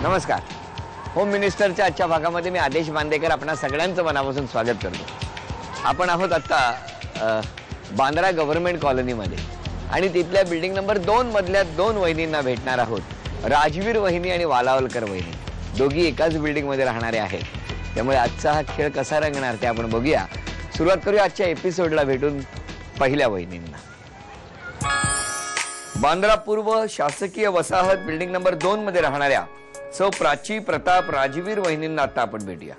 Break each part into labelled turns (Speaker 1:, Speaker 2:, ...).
Speaker 1: नमस्कार. होम मिनिस्टरच्या आजच्या भागामध्ये मी आदेश बांदेकर आपणा सगळ्यांचं मनापासून स्वागत करतो. आपण आहोत आता बांद्रा गव्हर्नमेंट कॉलनीमध्ये आणि तिथल्या बिल्डिंग नंबर 2 मधल्या 2 वहिनींना भेटणार आहोत. राजवीर वहिनी आणि वालावलकर वहिनी दोघी एकाच बिल्डिंग मध्ये राहणारे आहेत. त्यामुळे आजचा हा खेळ कसा रंगणार ते आपण बघूया. सुरुवात करूया आजच्या एपिसोडला भेटून पहिल्या वहिनींना. बांद्रा पूर्व शासकीय वसाहत बिल्डिंग नंबर 2 मध्ये राहणाऱ्या सौ प्राची प्रताप राजवीर वहिनींना आता आपण भेटूया.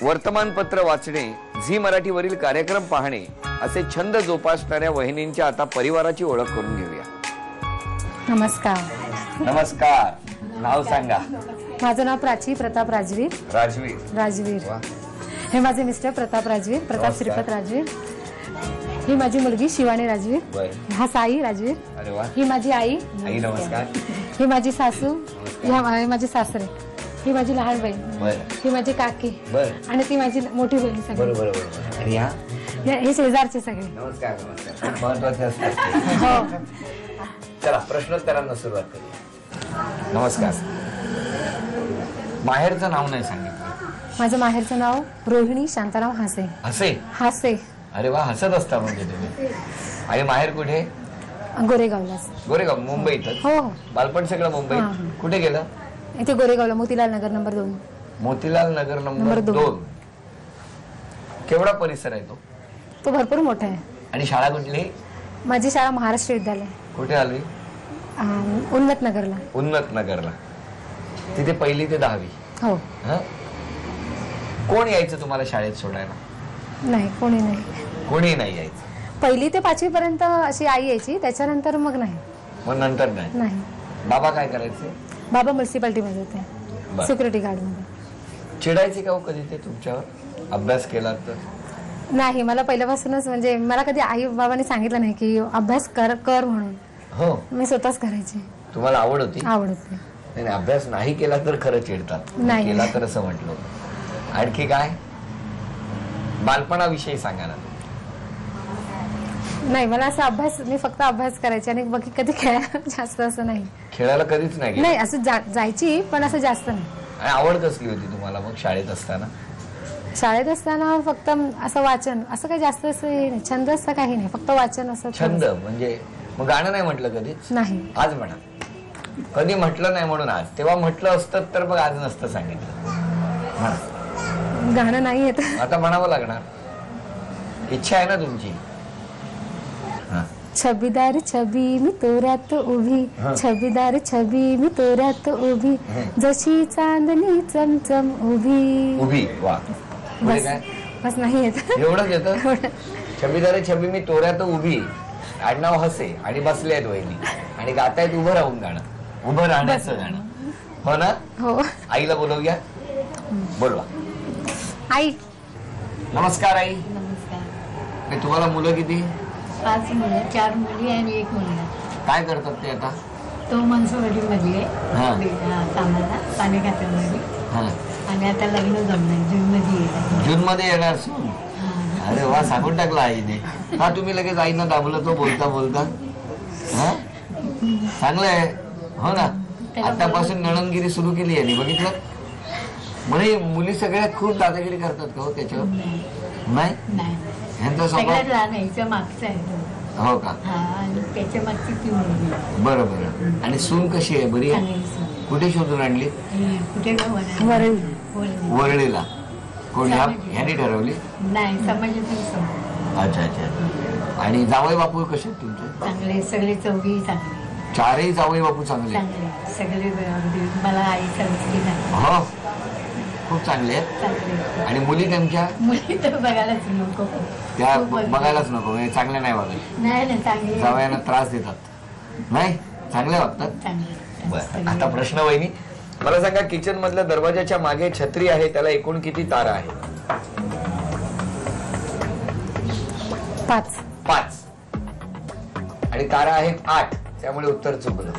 Speaker 1: वर्तमानपत्र वाचणे, झी मराठीवरील कार्यक्रम पाहणे असे छंद जोपासणाऱ्या वहिनींच्या आता परिवाराची ओळख करून घेऊया.
Speaker 2: नमस्कार.
Speaker 1: नमस्कार. नाव सांगा.
Speaker 2: माझं नाव प्राची प्रताप राजवीर. राजवीर. हे माझे मिस्टर प्रताप राजवीर, प्रताप श्रीपत राजवीर. ही माझी मुलगी शिवानी राजवीर. हा साई राजवीर.
Speaker 1: अरे वा.
Speaker 2: ही माझी आई.
Speaker 1: नमस्कार.
Speaker 2: ही माझी सासू. हे माझे सासरे. ही माझी लहान बहीण. ही माझी काकी. आणि ती माझी मोठी बहीण. सगळी हे शेजारचे सगळे.
Speaker 1: नमस्कार. महत्वाचे असतात.
Speaker 2: हो.
Speaker 1: चला प्रश्नोत्तरांना सुरुवात करूया. नमस्कार. माहेरचं नाव नाही सांगितलं.
Speaker 2: माझं माहेरचं नाव रोहिणी शांताराम हासे. हासे.
Speaker 1: अरे वा. हसत असता म्हणजे तुम्ही. आणि माहेर कुठे?
Speaker 2: गोरेगावला.
Speaker 1: गोरेगाव मुंबईत.
Speaker 2: हो.
Speaker 1: बालपण सगळं मुंबईत. कुठे गेलं?
Speaker 2: इथे गोरेगावला मोतीलाल नगर नंबर 2.
Speaker 1: मोतीलाल नगर नंबर 2. केवढा परिसर आहे
Speaker 2: तो भरपूर मोठा आहे.
Speaker 1: आणि शाळा कुठली?
Speaker 2: माझी शाळा महाराष्ट्र विद्यालय.
Speaker 1: कुठे आली?
Speaker 2: उन्नत नगरला.
Speaker 1: तिथे 1ली ते 10वी.
Speaker 2: हो.
Speaker 1: कोण यायचं तुम्हाला शाळेत सोडायला?
Speaker 2: नाही, कोणी
Speaker 1: नाही यायचं.
Speaker 2: 1ली ते 5वी पर्यंत अशी आई यायची, त्याच्यानंतर मग नाही.
Speaker 1: मग नंतर नाही. बाबा काय करायचे?
Speaker 2: बाबा म्युन्सिपालिटी मध्ये होते, सिक्युरिटी गार्ड मध्ये.
Speaker 1: चिडायचे का हो कधी ते तुमच्यावर अभ्यास केला तर?
Speaker 2: नाही, मला पहिल्यापासूनच म्हणजे मला कधी आई बाबांनी सांगितलं नाही की अभ्यास कर म्हणून.
Speaker 1: हो.
Speaker 2: मी स्वतःच करायची.
Speaker 1: तुम्हाला आवड होती?
Speaker 2: आवड होती.
Speaker 1: नाही, अभ्यास नाही केला तर खरं चिडतात.
Speaker 2: नाही
Speaker 1: केला तर असं म्हटलं. आणखी काय बालपणाविषयी सांगा ना.
Speaker 2: नाही, मला असं अभ्यास, मी फक्त अभ्यास करायचे आणि बाकी कधी खेळायला जास्त असं नाही.
Speaker 1: खेळायला कधीच नाही?
Speaker 2: असं जायची पण असं जास्त नाही.
Speaker 1: आणि आवड कसली होती तुम्हाला मग शाळेत असताना?
Speaker 2: शाळेत असताना फक्त असं वाचन, असं काही जास्त असं छंद असं काही नाही, फक्त वाचन. असं
Speaker 1: छंद म्हणजे मग गाणं नाही म्हटलं कधीच?
Speaker 2: नाही.
Speaker 1: आज म्हणा. कधी म्हटलं नाही म्हणून आज. तेव्हा म्हटलं असतं तर मग आज नसतं सांगितलं.
Speaker 2: गाणं नाही येत.
Speaker 1: आता म्हणावं लागणार. इच्छा आहे ना तुमची?
Speaker 2: छबीदार छबी मी तोऱ्यात उभी, छबीदार छबी मी तोऱ्यात उभी, जशी चांदणी चमचम उभी.
Speaker 1: वा.
Speaker 2: बस नाही येत.
Speaker 1: एवढंच येतं? छबीदार छबी मी तोऱ्यात उभी, आडनाव हसे आणि बसले आहेत वहिनी आणि गातायत उभं राहून गाणं, उभं राहण्याचं गाणं. हो ना?
Speaker 2: हो.
Speaker 1: आईला बोलवूया. बोलवा.
Speaker 2: आई.
Speaker 3: नमस्कार
Speaker 1: आई.
Speaker 3: नमस्कार.
Speaker 1: तुम्हाला मुलं किती?
Speaker 3: 5 मुलं, 4 मुली आणि 1 मुलगा.
Speaker 1: काय करतात ते आता?
Speaker 3: तो मनसुवाडीमध्ये आहे कामाला, पाणी खात्यामध्ये. आणि आता लग्न जमणार जून मध्ये
Speaker 1: येणार सून. अरे वा. सांगून टाकला आईने. तुम्ही लगेच आईनं दाबलं तो बोलता. चांगलंय. हो ना. आतापासून नणंदगिरी सुरू केली आहे. बघितलं म्हणे मुली सगळ्या खूप दादागिरी करतात का हो त्याच्यावर? नाही. ह्यांचा स्वभाव
Speaker 3: मागचा आहे.
Speaker 1: हो का?
Speaker 3: त्याच्या मागची ती मुलगी.
Speaker 1: बरं. आणि सून कशी आहे? बरी आहे. कुठे शोधून आणली?
Speaker 3: कुठे?
Speaker 1: वरळीला. कोणी ह्यानी ठरवली?
Speaker 3: नाही, समाजातील.
Speaker 1: अच्छा. आणि जावई बापू कसे आहेत तुमचे?
Speaker 3: चांगले. सगळे चौघी चांगले.
Speaker 1: 4ही जावई बापू चांगले?
Speaker 3: सगळे. मला आई सांगितली नाही.
Speaker 1: हो. खूप चांगले आहेत. आणि मुली त्यांच्या?
Speaker 3: मुली तर बघायलाच नको.
Speaker 1: त्या बघायलाच नको. चांगल्या नाही वागत?
Speaker 3: नाही, चांगले.
Speaker 1: जावयांना त्रास देतात? नाही, चांगले वागतात. बरं. आता प्रश्न वहिनी मला सांगा, किचन मधल्या दरवाजाच्या मागे छत्री आहे, त्याला एकूण किती तारा आहे? 5. आणि तारा आहेत 8, त्यामुळे उत्तर चुकलं.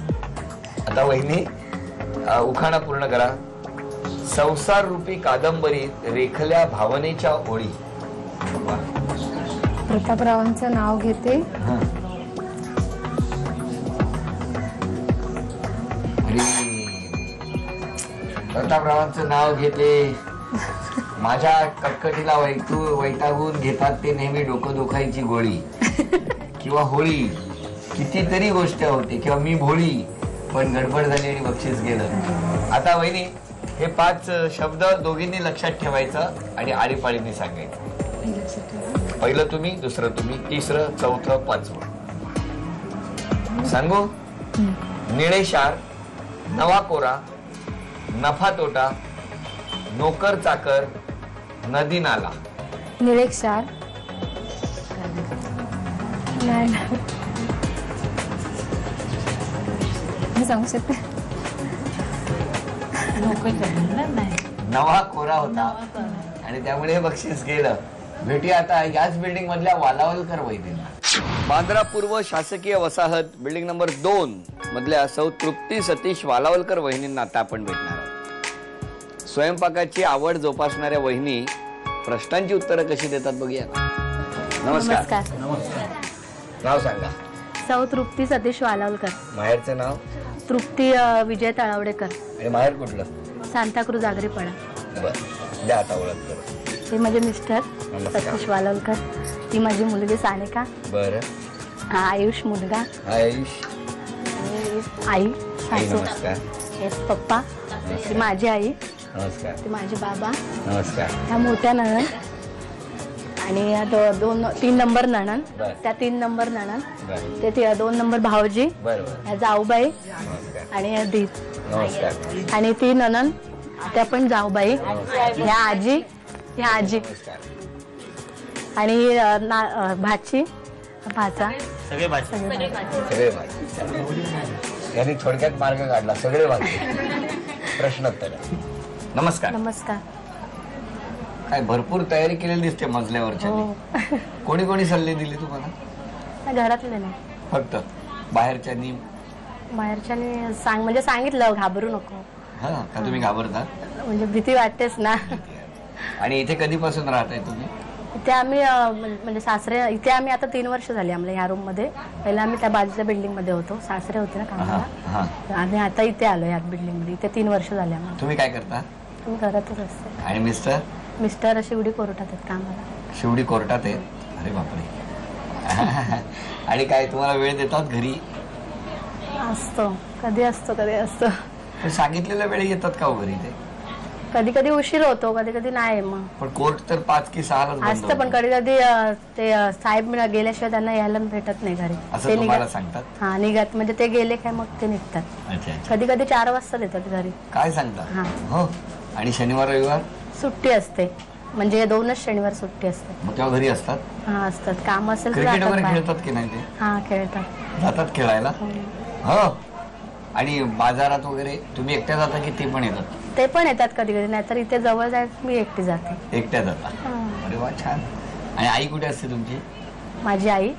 Speaker 1: आता वहिनी उखाणा पूर्ण करा. संसार रूपी कादंबरीत रेखल्या भावनेच्या ओळी.
Speaker 2: प्रतापरावांचं नाव घेते.
Speaker 1: प्रतापरावांचं नाव घेते, माझ्या कटकटीला वैतागून घेतात ते नेहमी डोकं दुखायची गोळी किंवा होळी, कितीतरी गोष्ट होती किंवा मी भोळी, पण गडबड झाली आणि बक्षीस गेलं. आता वहिनी हे 5 शब्द दोघींनी लक्षात ठेवायचं आणि आळीपाळीने सांगायचं. पहिलं तुम्ही, दुसरं तुम्ही, तिसरं, चौथं, 5वं. सांगू? निळे शार, नवा कोरा, नफा तोटा, नोकर चाकर, नदी नाला.
Speaker 2: निळे क्षार, नाही मी सांगू शकते.
Speaker 1: नवा कोरा होता आणि त्यामुळे हे बक्षीस गेलं. भेटूया आता याच बिल्डिंग मधल्या वालावलकर वहिनींना. बांद्रा पूर्व शासकीय वसाहत बिल्डिंग नंबर 2 मधल्या सौ तृप्ती सतीश वालावलकर वहिनींना आता आपण भेटणार आहोत. स्वयंपाकाची आवड जोपासणाऱ्या वहिनी प्रश्नांची उत्तरं कशी देतात बघूया. नमस्कार. नाव सांगा.
Speaker 2: सौ तृप्ती सतीश वालावलकर.
Speaker 1: माहेरचं नाव?
Speaker 2: तृप्ती विजय तळवडेकर.
Speaker 1: आणि माहेर कुठलं?
Speaker 2: सांताक्रूज आगरीपाडा.
Speaker 1: बरं, द्या आता ओळख करून.
Speaker 2: ते माझे मिस्टर
Speaker 1: नमस्कार.
Speaker 2: सतीश वालावलकर. ती माझी मुलगी सानिका.
Speaker 1: बरं.
Speaker 2: हा आयुष मुलगा.
Speaker 1: आयुष.
Speaker 2: आई
Speaker 1: आई
Speaker 2: सासू.
Speaker 1: नमस्कार.
Speaker 2: हेच पप्पा. ती माझी आई.
Speaker 1: नमस्कार.
Speaker 2: ती माझे बाबा.
Speaker 1: नमस्कार.
Speaker 2: ह्या मोठ्या नणन आणि या 3 नंबर नणन.
Speaker 1: बरं.
Speaker 2: त्या 3 नंबर नणन.
Speaker 1: बरं.
Speaker 2: ते 2 नंबर भाऊजी.
Speaker 1: बरोबर.
Speaker 2: ह्या जाऊबाई
Speaker 1: नमस्कार.
Speaker 2: आणि ह्या दीद.
Speaker 1: नमस्कार.
Speaker 2: आणि ती नणन त्या पण जाऊबाई. ह्या आजी. ह्या आजी
Speaker 1: नमस्कार.
Speaker 2: आणि भाची भाचा.
Speaker 1: सगळे भाजी. यांनी थोडक्यात मार्ग काढला. सगळे भाजी. प्रश्नोत्तर. नमस्कार.
Speaker 2: नमस्कार.
Speaker 1: काय भरपूर तयारी केलेली दिसते मजल्यावरच्या.
Speaker 2: हो.
Speaker 1: कोणी कोणी सल्ले दिले तुम्हाला?
Speaker 2: घरातले नाही,
Speaker 1: फक्त बाहेरच्यांनी?
Speaker 2: बाहेरच्याने म्हणजे सांगितलं घाबरू नको.
Speaker 1: हा का तुम्ही घाबरता?
Speaker 2: म्हणजे भीती वाटतेच ना.
Speaker 1: आणि इथे कधीपासून राहताय तुम्ही?
Speaker 2: इथे आम्ही म्हणजे सासरे इथे आम्ही आता 3 वर्ष झाली आम्हाला ह्या रूम मध्ये. पहिला आम्ही त्या बाजूच्या बिल्डिंग मध्ये होतो. सासरे होते ना कामाला. आम्ही आता इथे आलो या बिल्डिंग मध्ये. इथे 3 वर्ष झाले आम्हाला.
Speaker 1: तुम्ही काय करता?
Speaker 2: मी घरातच असते.
Speaker 1: आणि मिस्टर?
Speaker 2: मिस्टर शिवडी कोर्टात आहेत कामाला.
Speaker 1: शिवडी कोर्टात आहे? अरे बापरे. आणि काय तुम्हाला वेळ देतात घरी?
Speaker 2: असतो कधी असतो कधी असतो.
Speaker 1: पण सांगितलेल्या वेळी येतात का हो घरी? ते
Speaker 2: कधी कधी उशीर होतो, कधी कधी नाही. मग
Speaker 1: पण कोर्ट तर 5 की 6
Speaker 2: असतं, पण कधी कधी ते साहेब गेल्याशिवाय त्यांना यायला भेटत नाही घरी.
Speaker 1: असं तुम्हाला सांगतात?
Speaker 2: हा निघत म्हणजे ते गेले काय मग ते निघतात.
Speaker 1: अच्छा.
Speaker 2: कधी कधी 4 वाजता देतात घरी.
Speaker 1: काय सांगता?
Speaker 2: हा.
Speaker 1: हो. आणि शनिवार रविवार
Speaker 2: सुट्टी असते, म्हणजे 2च शनिवार सुट्टी असते.
Speaker 1: मग तेव्हा घरी असतात?
Speaker 2: हा असतात. काम असेल तर
Speaker 1: क्रिकेट
Speaker 2: जातात
Speaker 1: वगैरे
Speaker 2: बाहेर.
Speaker 1: खेळतात की नाही ते?
Speaker 2: हा खेळतात.
Speaker 1: जातात खेळायला? हो. आणि बाजारात वगैरे तुम्ही एकट्या जाता की ते पण येतात?
Speaker 2: ते पण येतात कधी कधी, नाहीतर इथे जवळ जायचं मी एकटी जाते.
Speaker 1: एकट्या जाता?
Speaker 2: हा.
Speaker 1: अरे वा, छान. आणि आई कुठे असते तुमची?
Speaker 2: माझी आई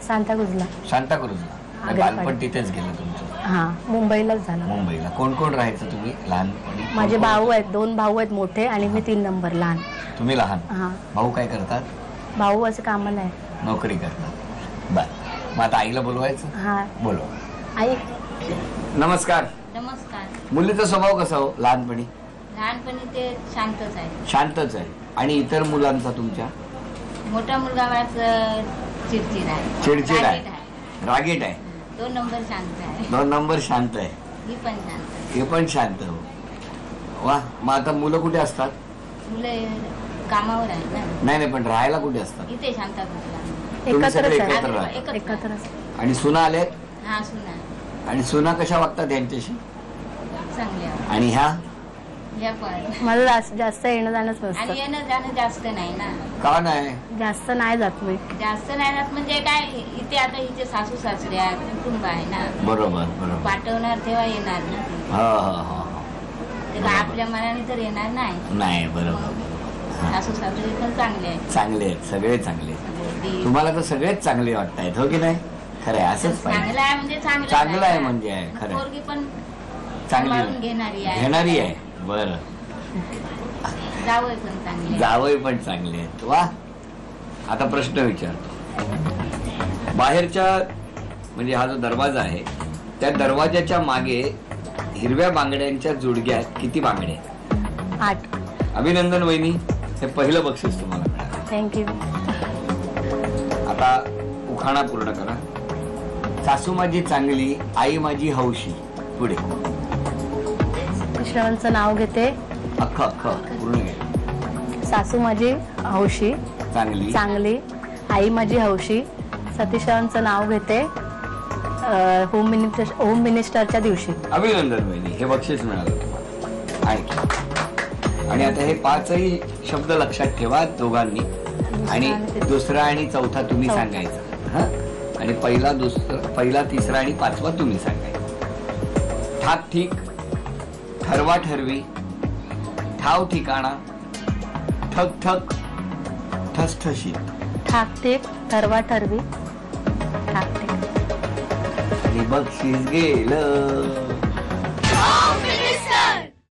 Speaker 2: सांताक्रूजला.
Speaker 1: सांताक्रूजला.
Speaker 2: आग्र्यापाडी.
Speaker 1: बालपण तिथेच गेलं तुमचं?
Speaker 2: हा मुंबईलाच झालं.
Speaker 1: मुंबईला. कोण कोण राहायचं तुम्ही लहानपणी?
Speaker 2: माझे भाऊ आहेत, 2 भाऊ आहेत मोठे आणि मी 3 नंबर लहान.
Speaker 1: तुम्ही लहान?
Speaker 2: हा.
Speaker 1: भाऊ काय करतात?
Speaker 2: भाऊ असं कामाला आहे.
Speaker 1: नोकरी करतात. बर. मग आता आईला बोलवायचं?
Speaker 2: हा.
Speaker 1: बोलवा.
Speaker 2: आई.
Speaker 3: नमस्कार.
Speaker 1: मुलीचा स्वभाव कसा हो लहानपणी?
Speaker 3: लहानपणी ते शांतच आहे.
Speaker 1: शांतच आहे. आणि इतर मुलांचा तुमच्या?
Speaker 3: मोठा मुलगा माझा चिडचिड आहे.
Speaker 1: चिडचिड आहे.
Speaker 3: रागीट आहे.
Speaker 1: रागीट आहे.
Speaker 3: 2 नंबर शांत आहे.
Speaker 1: 2 नंबर शांत आहे.
Speaker 3: ही पण शांत आहे.
Speaker 1: हे पण शांत. हो. वा. मग आता मुलं कुठे असतात?
Speaker 3: मुले कामावर आहे ना.
Speaker 1: नाही पण राहायला कुठे असतात?
Speaker 3: इथे शांतापूरला.
Speaker 1: तुम्ही सगळे
Speaker 2: एकत्रच
Speaker 1: एकत्र
Speaker 2: आहे.
Speaker 1: राहता?
Speaker 2: एकत्रच.
Speaker 1: आणि सुना आल्यात?
Speaker 3: हा सुना
Speaker 1: आणि सुना कशा वागतात यांच्याशी?
Speaker 3: चांगल्या.
Speaker 1: आणि ह्या?
Speaker 3: या पण
Speaker 2: मला जास्त येणं जाणंच
Speaker 3: आणि
Speaker 2: नसतं.
Speaker 3: येणं जाणं जास्त नाही ना.
Speaker 1: का नाही?
Speaker 2: जास्त नाही जात मी.
Speaker 3: जास्त नाही जात म्हणजे काय, इथे आता हिचे सासू सासरे आहेत, कुटुंब आहे ना.
Speaker 1: बरोबर बरोबर.
Speaker 3: पाठवणार तेव्हा येणार ना.
Speaker 1: हा.
Speaker 3: ते काय आपल्या मनाने तर येणार नाही.
Speaker 1: नाही. बरोबर.
Speaker 3: सासू सासरे पण चांगले आहेत.
Speaker 1: चांगले आहेत. सगळे चांगले आहेत.
Speaker 3: ती
Speaker 1: तुम्हाला तर सगळेच चांगले वाटतायत, हो की नाही? खरं आहे. असंच
Speaker 3: चांगलं
Speaker 1: पाहिजे.
Speaker 3: आहे म्हणजे
Speaker 1: चांगलं आहे म्हणजे आहे. खरं आहे.
Speaker 3: पोरगी पण
Speaker 1: चांगली
Speaker 3: सांभाळून घेणारी आहे.
Speaker 1: घेणारी आहे. बरं.
Speaker 3: जावई पण चांगले आहे.
Speaker 1: जावई पण चांगले आहेत. वा. आता प्रश्न विचारतो. बाहेरच्या म्हणजे हा जो दरवाजा आहे त्या दरवाजाच्या मागे हिरव्या बांगड्यांच्या जुडग्यात किती बांगडे आहेत?
Speaker 2: 8.
Speaker 1: अभिनंदन वहिनी, हे पहिलं बक्षीस तुम्हाला मिळालं.
Speaker 2: थँक्यू.
Speaker 1: आता उखाणा पूर्ण करा. सासू माझी चांगली, आई माझी हौशी. पुढे
Speaker 2: सतीशरावांचं नाव घेते.
Speaker 1: अख्खं पूर्ण घ्या.
Speaker 2: सासू माझी हौशी,
Speaker 1: चांगली
Speaker 2: चांगली, आई माझी हौशी. सतीशरावांचं नाव घेते होम मिनिस्टरच्या दिवशी.
Speaker 1: अभिनंदन वहिनी, हे बक्षीस मिळालं तुम्हाला. आणि आता हे 5ही शब्द लक्षात ठेवा दोघांनी, आणि दुसरा आणि चौथा तुम्ही सांगायचा. आणि पहिला, तिसरा आणि 5वा तुम्ही सांगायचा. ठाक ठीक, ठरवा ठरवी, ठाव ठिकाणा, ठक ठक, ठसठशीत.
Speaker 2: ठाकठीक, ठरवा ठरवी, ठाकठीक.
Speaker 1: आणि बक्षीस गेलं.